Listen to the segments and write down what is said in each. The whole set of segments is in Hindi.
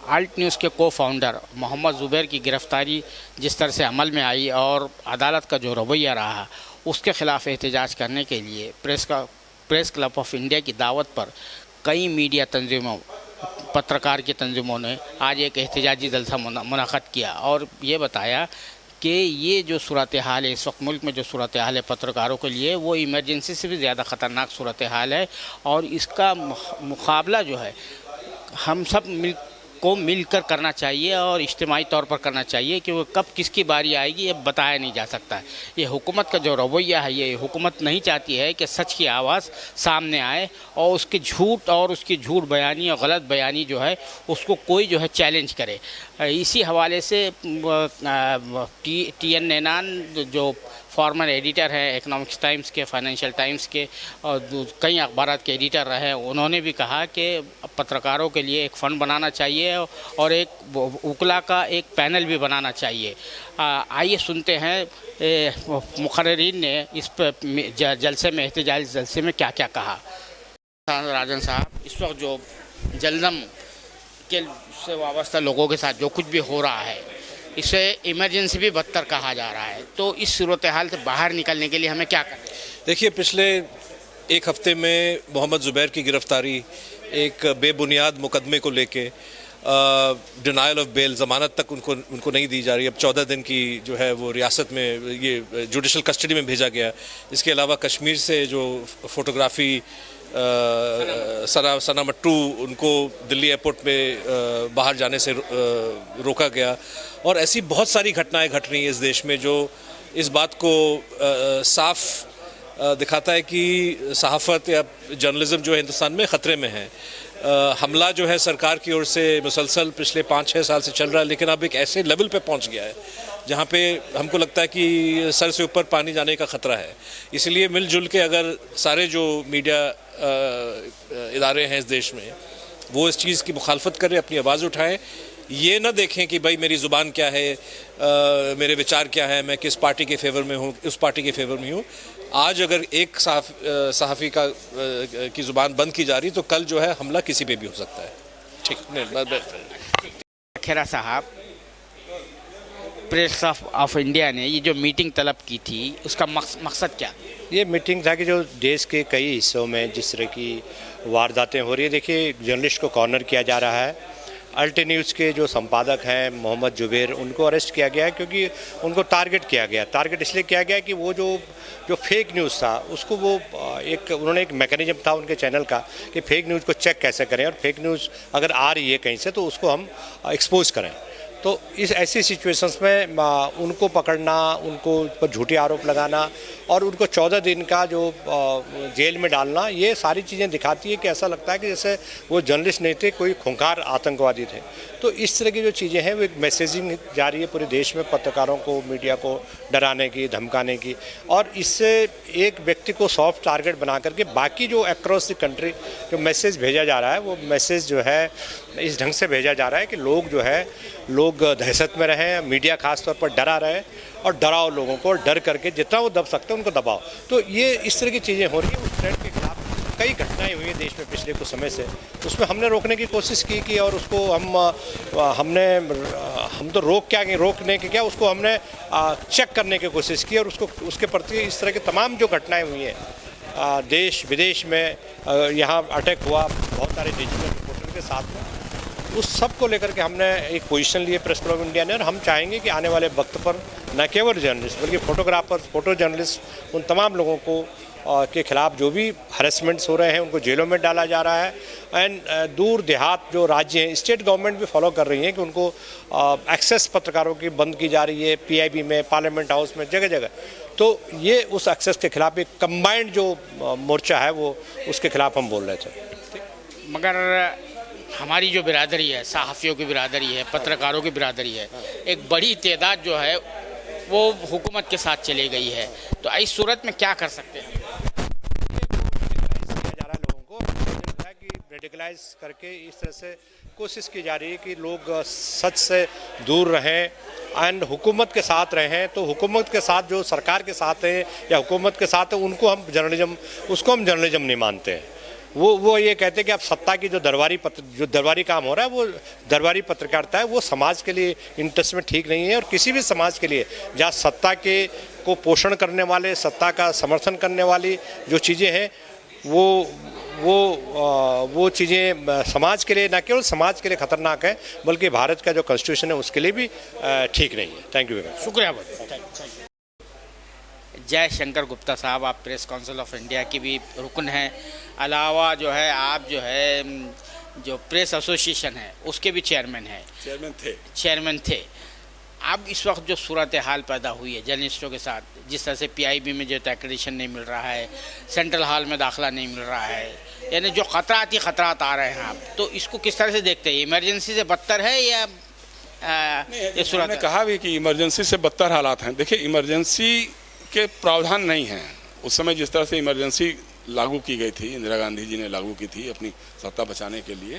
आल्ट न्यूज़ के को फाउंडर मोहम्मद ज़ुबैर की गिरफ़्तारी जिस तरह से अमल में आई और अदालत का जो रवैया रहा, उसके ख़िलाफ़ एहतजाज करने के लिए प्रेस क्लब ऑफ इंडिया की दावत पर कई मीडिया तंजीमों, पत्रकार की तंजीमों ने आज एक एहतजाजी जलसा मुनाक़द किया और ये बताया कि ये जो सूरत हाल है, इस वक्त मुल्क में जो सूरत हाल है पत्रकारों के लिए, वो इमरजेंसी से भी ज़्यादा ख़तरनाक सूरत हाल है और इसका मुकाबला जो है हम सब मिलकर करना चाहिए और इज्तिमाई तौर पर करना चाहिए कि वो कब किसकी बारी आएगी ये बताया नहीं जा सकता। ये हुकूमत का जो रवैया है, ये हुकूमत नहीं चाहती है कि सच की आवाज़ सामने आए और उसकी झूठ बयानी और गलत बयानी जो है उसको कोई जो है चैलेंज करे। इसी हवाले से TN नैनान जो फॉर्मर एडिटर है इकोनॉमिक्स टाइम्स के, फाइनेंशियल टाइम्स के और कई अखबारात के एडिटर रहे, उन्होंने भी कहा कि पत्रकारों के लिए एक फ़ंड बनाना चाहिए और एक वकला का एक पैनल भी बनाना चाहिए। आइए सुनते हैं मुकर्रिरीन ने इस जलसे में, एहतजाजी जलसे में क्या क्या कहा। राजन साहब, इस वक्त जो जलदम के से वाबस्ता लोगों के साथ जो कुछ भी हो रहा है, इसे इमरजेंसी भी बदतर कहा जा रहा है, तो इस सूरत हाल से बाहर निकलने के लिए हमें क्या करना है? देखिए, पिछले एक हफ्ते में मोहम्मद ज़ुबैर की गिरफ़्तारी एक बेबुनियाद मुकदमे को लेके डिनायल ऑफ बेल, ज़मानत तक उनको नहीं दी जा रही। अब 14 दिन की जो है वो रियासत में, ये जुडिशल कस्टडी में भेजा गया। इसके अलावा कश्मीर से जो फ़ोटोग्राफ़ी सना मट्टू, उनको दिल्ली एयरपोर्ट में बाहर जाने से रोका गया और ऐसी बहुत सारी घटनाएं घट रही हैं इस देश में जो इस बात को साफ दिखाता है कि सहाफ़त या जर्नलिज़म जो है हिंदुस्तान में ख़तरे में है। हमला जो है सरकार की ओर से मुसलसल पिछले 5-6 साल से चल रहा है, लेकिन अब एक ऐसे लेवल पे पहुंच गया है जहाँ पे हमको लगता है कि सर से ऊपर पानी जाने का ख़तरा है। इसलिए मिलजुल के अगर सारे जो मीडिया इदारे हैं इस देश में, वो इस चीज़ की मुखालफत करें, अपनी आवाज़ उठाएं, ये ना देखें कि भाई मेरी ज़ुबान क्या है, मेरे विचार क्या है, मैं किस पार्टी के फेवर में हूँ, उस पार्टी के फेवर में हूँ। आज अगर एक सहाफ़ी की ज़ुबान बंद की जा रही तो कल जो है हमला किसी पे भी हो सकता है। ठीक। खेरा साहब, प्रेस ऑफ इंडिया ने ये जो मीटिंग तलब की थी, उसका मकसद क्या? ये मीटिंग था कि जो देश के कई हिस्सों में जिस तरह की वारदातें हो रही है, देखिए जर्नलिस्ट को कॉर्नर किया जा रहा है। अल्ट न्यूज़ के जो संपादक हैं मोहम्मद ज़ुबैर, उनको अरेस्ट किया गया है क्योंकि उनको टारगेट किया गया। टारगेट इसलिए किया गया कि वो जो फेक न्यूज़ था उसको उन्होंने एक मैकेनिज्म था उनके चैनल का कि फेक न्यूज़ को चेक कैसे करें और फेक न्यूज़ अगर आ रही है कहीं से तो उसको हम एक्सपोज करें। तो इस ऐसी सिचुएशंस में उनको पकड़ना, उनको पर झूठे आरोप लगाना और उनको 14 दिन का जो जेल में डालना, ये सारी चीज़ें दिखाती है कि ऐसा लगता है कि जैसे वो जर्नलिस्ट नहीं थे, कोई खूंखार आतंकवादी थे। तो इस तरह की जो चीज़ें हैं वो एक मैसेजिंग जारी है पूरे देश में पत्रकारों को, मीडिया को डराने की, धमकाने की, और इससे एक व्यक्ति को सॉफ्ट टारगेट बना करके बाकी जो अक्रॉस द कंट्री जो मैसेज भेजा जा रहा है, वो मैसेज जो है इस ढंग से भेजा जा रहा है कि लोग दहशत में रहें, मीडिया खास तौर पर डरा रहे और डराओ लोगों को, डर करके जितना वो दब सकते हैं उनको दबाओ। तो ये इस तरह की चीज़ें हो रही हैं। उस ट्रेंड के खिलाफ कई घटनाएं हुई हैं देश में पिछले कुछ समय से, उसमें हमने रोकने की कोशिश की और उसको हम तो रोकने के क्या, उसको हमने चेक करने की कोशिश की और उसके प्रति इस तरह की तमाम जो घटनाएँ हुई हैं देश विदेश में, यहाँ अटैक हुआ बहुत सारे डिजिटल रिपोर्टर के साथ में, उस सब को लेकर के हमने एक पोजीशन ली है प्रेस क्लब ऑफ इंडिया ने। और हम चाहेंगे कि आने वाले वक्त पर न केवल जर्नलिस्ट बल्कि फोटोग्राफर्स, फोटो जर्नलिस्ट, उन तमाम लोगों को के खिलाफ जो भी हरेसमेंट्स हो रहे हैं उनको जेलों में डाला जा रहा है। एंड दूर देहात जो राज्य हैं, स्टेट गवर्नमेंट भी फॉलो कर रही हैं कि उनको एक्सेस पत्रकारों की बंद की जा रही है, PIB में, पार्लियामेंट हाउस में, जगह जगह। तो ये उस एक्सेस के खिलाफ एक कंबाइंड जो मोर्चा है वो उसके खिलाफ हम बोल रहे थे। मगर हमारी जो बिरादरी है, सहाफ़ियों की बिरादरी है, पत्रकारों की बिरादरी है, एक बड़ी तादाद जो है वो हुकूमत के साथ चली गई है। तो इस सूरत में क्या कर सकते हैं? जा रहा है लोगों को कि रेडिकलाइज करके इस तरह से कोशिश की जा रही है कि लोग सच से दूर रहें एंड हुकूमत के साथ रहें। तो हुकूमत के साथ जो सरकार के साथ है या हुकूमत के साथ है, उसको हम जर्नलिज्म नहीं मानते हैं। वो ये कहते हैं कि अब सत्ता की जो दरबारी काम हो रहा है, वो दरबारी पत्रकारिता है, वो समाज के लिए इंटरेस्ट में ठीक नहीं है। और किसी भी समाज के लिए जहाँ सत्ता के को पोषण करने वाले, सत्ता का समर्थन करने वाली जो चीज़ें हैं, वो चीज़ें समाज के लिए, न केवल समाज के लिए खतरनाक है, बल्कि भारत का जो कॉन्स्टिट्यूशन है उसके लिए भी ठीक नहीं है। Thank you very much. शुक्रिया बहुत। जय शंकर गुप्ता साहब, आप प्रेस काउंसिल ऑफ इंडिया की भी रुकन हैं, अलावा जो है आप जो है जो प्रेस एसोसिएशन है उसके भी चेयरमैन हैं। चेयरमैन थे। अब इस वक्त जो सूरत हाल पैदा हुई है जर्नलिस्टों के साथ, जिस तरह से पीआईबी में जो एक्रेडिटेशन नहीं मिल रहा है, सेंट्रल हॉल में दाखिला नहीं मिल रहा है, यानी जो खतरात ही खतरात आ रहे हैं आप, तो इसको किस तरह से देखते हैं? इमरजेंसी से बदतर है या ये सूरत? कहा भी कि इमरजेंसी से बदतर हालात हैं। देखिए, इमरजेंसी के प्रावधान नहीं हैं। उस समय जिस तरह से इमरजेंसी लागू की गई थी, इंदिरा गांधी जी ने लागू की थी अपनी सत्ता बचाने के लिए,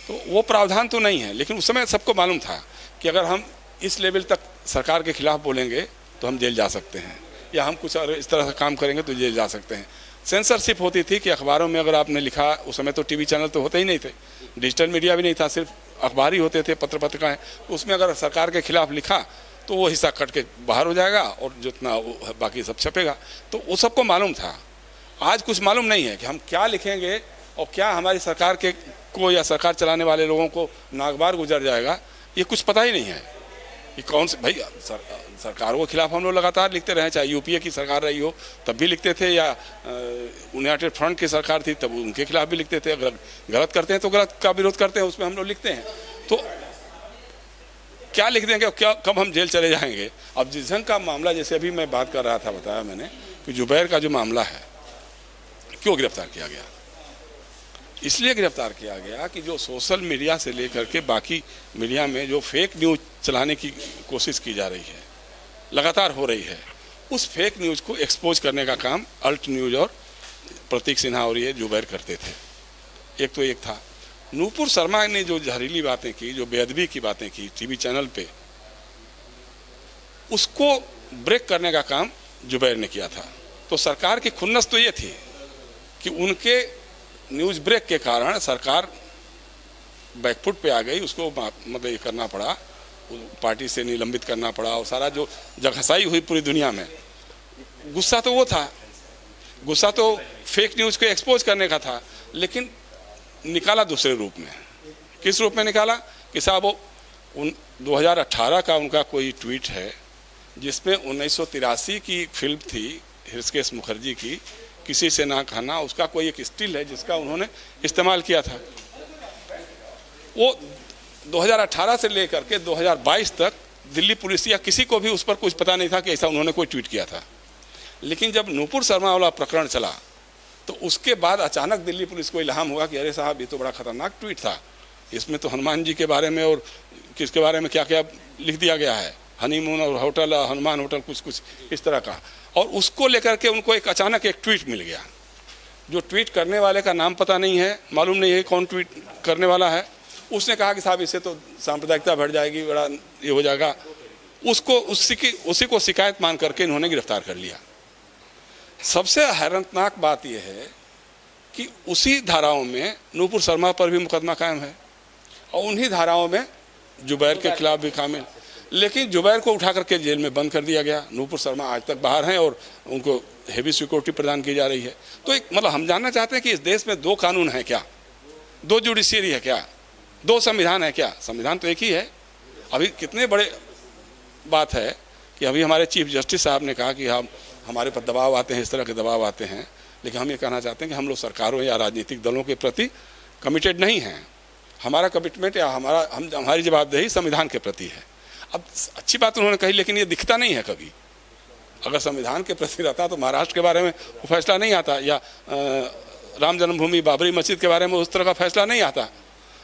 तो वो प्रावधान तो नहीं है। लेकिन उस समय सबको मालूम था कि अगर हम इस लेवल तक सरकार के खिलाफ बोलेंगे तो हम जेल जा सकते हैं, या हम कुछ इस तरह से काम करेंगे तो जेल जा सकते हैं। सेंसरशिप होती थी कि अखबारों में अगर आपने लिखा, उस समय तो टीवी चैनल तो होते ही नहीं थे, डिजिटल मीडिया भी नहीं था, सिर्फ अखबार ही होते थे, पत्रिकाएँ। उसमें अगर सरकार के खिलाफ लिखा तो वो हिस्सा कट के बाहर हो जाएगा और जितना बाकी सब छपेगा। तो वो सबको मालूम था। आज कुछ मालूम नहीं है कि हम क्या लिखेंगे और क्या हमारी सरकार के को या सरकार चलाने वाले लोगों को नागवार गुजर जाएगा, ये कुछ पता ही नहीं है कि कौन से भाई सरकारों के खिलाफ हम लोग लगातार लिखते रहे, चाहे यूपीए की सरकार रही हो तब भी लिखते थे, या यूनाइटेड फ्रंट की सरकार थी तब उनके खिलाफ भी लिखते थे। अगर गलत करते हैं तो गलत का विरोध करते हैं, उसमें हम लोग लिखते हैं। तो क्या लिख देंगे और क्या कब हम जेल चले जाएंगे? अब जिस ढंग का मामला, जैसे अभी मैं बात कर रहा था, बताया मैंने कि जुबैर का जो मामला है, क्यों गिरफ्तार किया गया? इसलिए गिरफ्तार किया गया कि जो सोशल मीडिया से लेकर के बाकी मीडिया में जो फेक न्यूज़ चलाने की कोशिश की जा रही है, लगातार हो रही है, उस फेक न्यूज़ को एक्सपोज करने का काम अल्ट न्यूज़ और प्रतीक सिन्हा और ये जुबैर करते थे। एक तो एक था। नूपुर शर्मा ने जो जहरीली बातें की, जो बेअदबी की बातें की टीवी चैनल पे, उसको ब्रेक करने का काम जुबैर ने किया था। तो सरकार की खुन्नस तो ये थी कि उनके न्यूज़ ब्रेक के कारण सरकार बैकफुट पे आ गई, उसको मतलब ये करना पड़ा, पार्टी से निलंबित करना पड़ा, और सारा जो जगहसाई हुई पूरी दुनिया में। गुस्सा तो वो था, गुस्सा तो फेक न्यूज़ को एक्सपोज करने का था, लेकिन निकाला दूसरे रूप में। किस रूप में निकाला कि साहब वो 2018 का उनका कोई ट्वीट है जिसमें 1983 की फिल्म थी हृषिकेश मुखर्जी की, किसी से ना कहना, उसका कोई एक स्टिल है जिसका उन्होंने इस्तेमाल किया था। वो 2018 से लेकर के 2022 तक दिल्ली पुलिस या किसी को भी उस पर कुछ पता नहीं था कि ऐसा उन्होंने कोई ट्वीट किया था। लेकिन जब नूपुर शर्मा वाला प्रकरण चला तो उसके बाद अचानक दिल्ली पुलिस को इल्हाम हुआ कि अरे साहब, ये तो बड़ा खतरनाक ट्वीट था, इसमें तो हनुमान जी के बारे में और किसके बारे में क्या क्या लिख दिया गया है, हनीमून और होटल, हनुमान होटल, कुछ इस तरह का। और उसको लेकर के उनको एक अचानक एक ट्वीट मिल गया, जो ट्वीट करने वाले का नाम पता नहीं है, मालूम नहीं है कौन ट्वीट करने वाला है। उसने कहा कि साहब इससे तो सांप्रदायिकता बढ़ जाएगी, बड़ा ये हो जाएगा। उसको उसी को शिकायत मान करके इन्होंने गिरफ्तार कर लिया। सबसे हैराननाक बात यह है कि उसी धाराओं में नूपुर शर्मा पर भी मुकदमा कायम है और उन्हीं धाराओं में जुबैर के खिलाफ भी शामिल। लेकिन जुबैर को उठा करके जेल में बंद कर दिया गया। नूपुर शर्मा आज तक बाहर हैं और उनको हेवी सिक्योरिटी प्रदान की जा रही है। तो एक मतलब हम जानना चाहते हैं कि इस देश में दो कानून है क्या, दो जुडिशियरी है क्या, दो संविधान है क्या? संविधान तो एक ही है। अभी कितने बड़े बात है कि अभी हमारे चीफ जस्टिस साहब ने कहा कि हमारे पर दबाव आते हैं, इस तरह के दबाव आते हैं, लेकिन हम ये कहना चाहते हैं कि हम लोग सरकारों या राजनीतिक दलों के प्रति कमिटेड नहीं हैं। हमारा कमिटमेंट या हमारी जवाबदेही संविधान के प्रति है। अब अच्छी बात उन्होंने कही, लेकिन ये दिखता नहीं है कभी। अगर संविधान के प्रति रहता तो महाराष्ट्र के बारे में वो फैसला नहीं आता, या राम जन्मभूमि बाबरी मस्जिद के बारे में उस तरह का फैसला नहीं आता।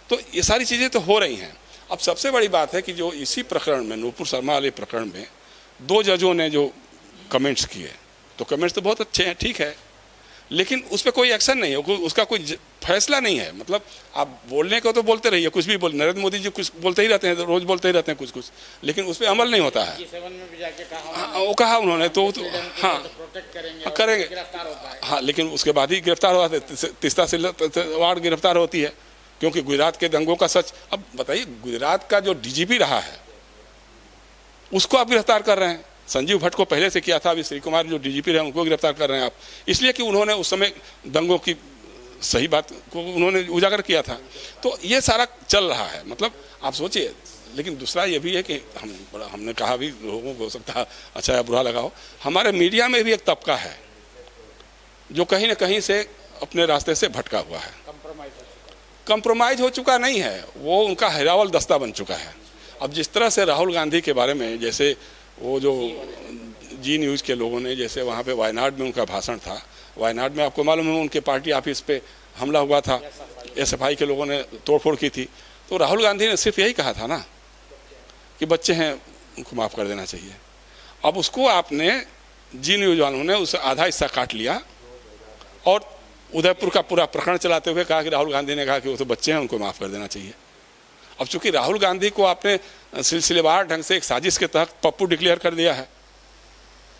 तो ये सारी चीज़ें तो हो रही हैं। अब सबसे बड़ी बात है कि जो इसी प्रकरण में, नूपुर शर्मा वाले प्रकरण में, दो जजों ने जो कमेंट्स किए, तो कमेंट्स तो बहुत अच्छे हैं, ठीक है, लेकिन उस पर कोई एक्शन नहीं है, उसका कोई फैसला नहीं है। मतलब आप बोलने को तो बोलते रहिए, कुछ भी बोल, नरेंद्र मोदी जी कुछ बोलते ही रहते हैं, रोज बोलते ही रहते हैं कुछ कुछ, लेकिन उस पर अमल नहीं होता है। वो कहा उन्होंने तो हाँ करेंगे, हाँ, लेकिन उसके बाद ही गिरफ्तार हुआ, तीसरा वार्ड गिरफ्तार होती है, क्योंकि गुजरात के दंगों का सच। अब बताइए, गुजरात का जो डीजीपी रहा है उसको आप गिरफ्तार कर रहे हैं। संजीव भट्ट को पहले से किया था, अभी श्री कुमार जो डीजीपी रहे उनको गिरफ्तार कर रहे हैं आप, इसलिए कि उन्होंने उस समय दंगों की सही बात को उन्होंने उजागर किया था। तो ये सारा चल रहा है, मतलब आप सोचिए। लेकिन दूसरा ये भी है कि हमने कहा भी, लोगों को हो सकता है अच्छा या बुरा लगा हो, हमारे मीडिया में भी एक तबका है जो कहीं ना कहीं से अपने रास्ते से भटका हुआ है, कंप्रोमाइज हो चुका नहीं है, वो उनका हिरावल दस्ता बन चुका है। अब जिस तरह से राहुल गांधी के बारे में, जैसे वो जो जी न्यूज़ के लोगों ने, जैसे वहाँ पे वायनाड में उनका भाषण था, वायनाड में आपको मालूम है उनके पार्टी ऑफिस पे हमला हुआ था, एसएफआई के लोगों ने तोड़फोड़ की थी, तो राहुल गांधी ने सिर्फ यही कहा था ना कि बच्चे हैं उनको माफ़ कर देना चाहिए। अब उसको आपने जी न्यूज़ वालों ने उस आधा हिस्सा काट लिया और उदयपुर का पूरा प्रकरण चलाते हुए कहा कि राहुल गांधी ने कहा कि वो तो बच्चे हैं उनको माफ़ कर देना चाहिए। अब चूंकि राहुल गांधी को आपने सिलसिलेवार ढंग से एक साजिश के तहत पप्पू डिक्लेयर कर दिया है,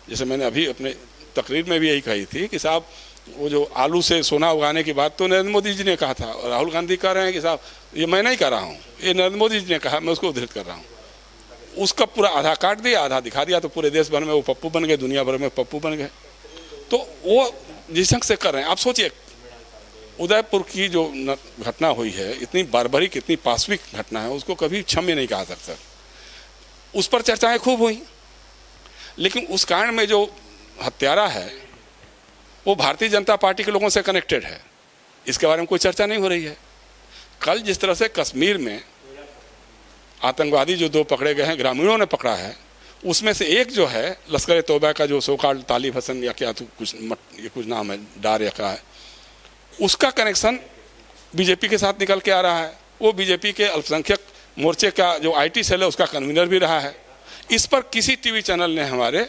जैसे मैंने अभी अपने तकरीर में भी यही कही थी कि साहब वो जो आलू से सोना उगाने की बात तो नरेंद्र मोदी जी ने कहा था, और राहुल गांधी कह रहे हैं कि साहब ये मैं नहीं कह रहा हूँ, ये नरेंद्र मोदी जी ने कहा, मैं उसको उद्धृत कर रहा हूँ। उसका पूरा आधा काट दिया, आधा दिखा दिया, तो पूरे देश भर में वो पप्पू बन गए, दुनिया भर में पप्पू बन गए। तो वो जिस ढंग से कर रहे हैं, आप सोचिए उदयपुर की जो घटना हुई है, इतनी बारबरिक, इतनी पाशविक घटना है, उसको कभी क्षम्य नहीं कहा सकता। उस पर चर्चाएं खूब हुई, लेकिन उस कांड में जो हत्यारा है वो भारतीय जनता पार्टी के लोगों से कनेक्टेड है, इसके बारे में कोई चर्चा नहीं हो रही है। कल जिस तरह से कश्मीर में आतंकवादी जो 2 पकड़े गए हैं, ग्रामीणों ने पकड़ा है, उसमें से एक जो है लश्कर तौबा का जो सोकाल तालिब हसन या क्या तो कुछ नाम है, डार या क्या है, उसका कनेक्शन बीजेपी के साथ निकल के आ रहा है। वो बीजेपी के अल्पसंख्यक मोर्चे का जो आईटी सेल है उसका कन्वीनर भी रहा है। इस पर किसी टीवी चैनल ने हमारे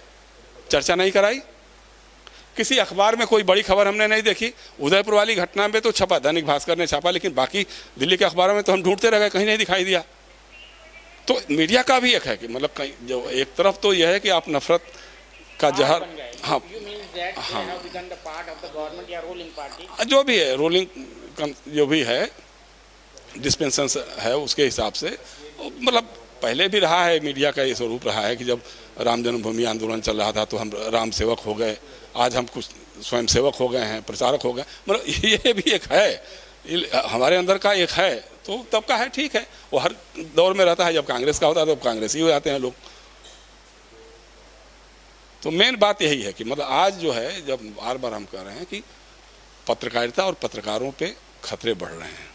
चर्चा नहीं कराई, किसी अखबार में कोई बड़ी खबर हमने नहीं देखी। उदयपुर वाली घटना में तो छपा, दैनिक भास्कर ने छापा, लेकिन बाकी दिल्ली के अखबारों में तो हम ढूंढते रह गए, कहीं नहीं दिखाई दिया। तो मीडिया का भी एक है कि मतलब कहीं जो एक तरफ तो यह है कि आप नफरत का जहर, हाँ जो भी है रोलिंग जो भी है डिस्पेंसन है उसके हिसाब से, मतलब पहले भी रहा है, मीडिया का ये स्वरूप रहा है कि जब राम जन्मभूमि आंदोलन चल रहा था तो हम राम सेवक हो गए, आज हम कुछ स्वयं सेवक हो गए हैं, प्रचारक हो गए, मतलब ये भी एक है, हमारे अंदर का एक है। तो तब का है, ठीक है, वो हर दौर में रहता है, जब कांग्रेस का होता है तो कांग्रेसी हो जाते हैं लोग। तो मेन बात यही है कि मतलब आज जो है, जब बार बार हम कह रहे हैं कि पत्रकारिता और पत्रकारों पे खतरे बढ़ रहे हैं।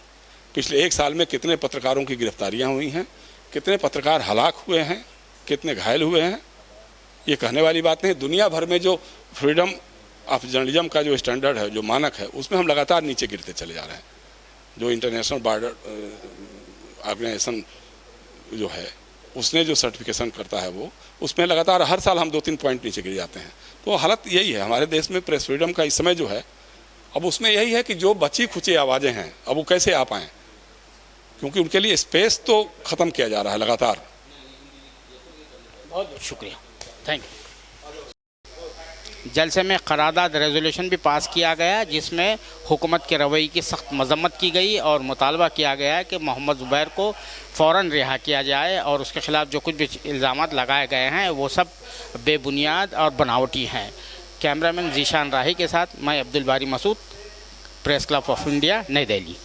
पिछले 1 साल में कितने पत्रकारों की गिरफ्तारियां हुई हैं, कितने पत्रकार हलाक हुए हैं, कितने घायल हुए हैं, ये कहने वाली बात नहीं। दुनिया भर में जो फ्रीडम ऑफ जर्नलिज्म का जो स्टैंडर्ड है, जो मानक है, उसमें हम लगातार नीचे गिरते चले जा रहे हैं। जो इंटरनेशनल बॉर्डर ऑर्गेनाइजेशन जो है उसने जो सर्टिफिकेशन करता है वो, उसमें लगातार हर साल हम 2-3 पॉइंट नीचे गिर जाते हैं। तो हालत यही है हमारे देश में प्रेस फ्रीडम का इस समय जो है। अब उसमें यही है कि जो बची खुची आवाज़ें हैं अब वो कैसे आ पाएँ, क्योंकि उनके लिए स्पेस तो ख़त्म किया जा रहा है लगातार। बहुत बहुत शुक्रिया, थैंक यू। जलसे में करारदाद रेजोल्यूशन भी पास किया गया जिसमें हुकूमत के रवैये की सख्त मजम्मत की गई और मुतालबा किया गया है कि मोहम्मद ज़ुबैर को फ़ौरन रिहा किया जाए और उसके ख़िलाफ़ जो कुछ भी इल्ज़ामात लगाए गए हैं वो सब बेबुनियाद और बनावटी हैं। कैमरामैन जीशान राही के साथ मैं Abdul Bari Masood, press club of India, New Delhi.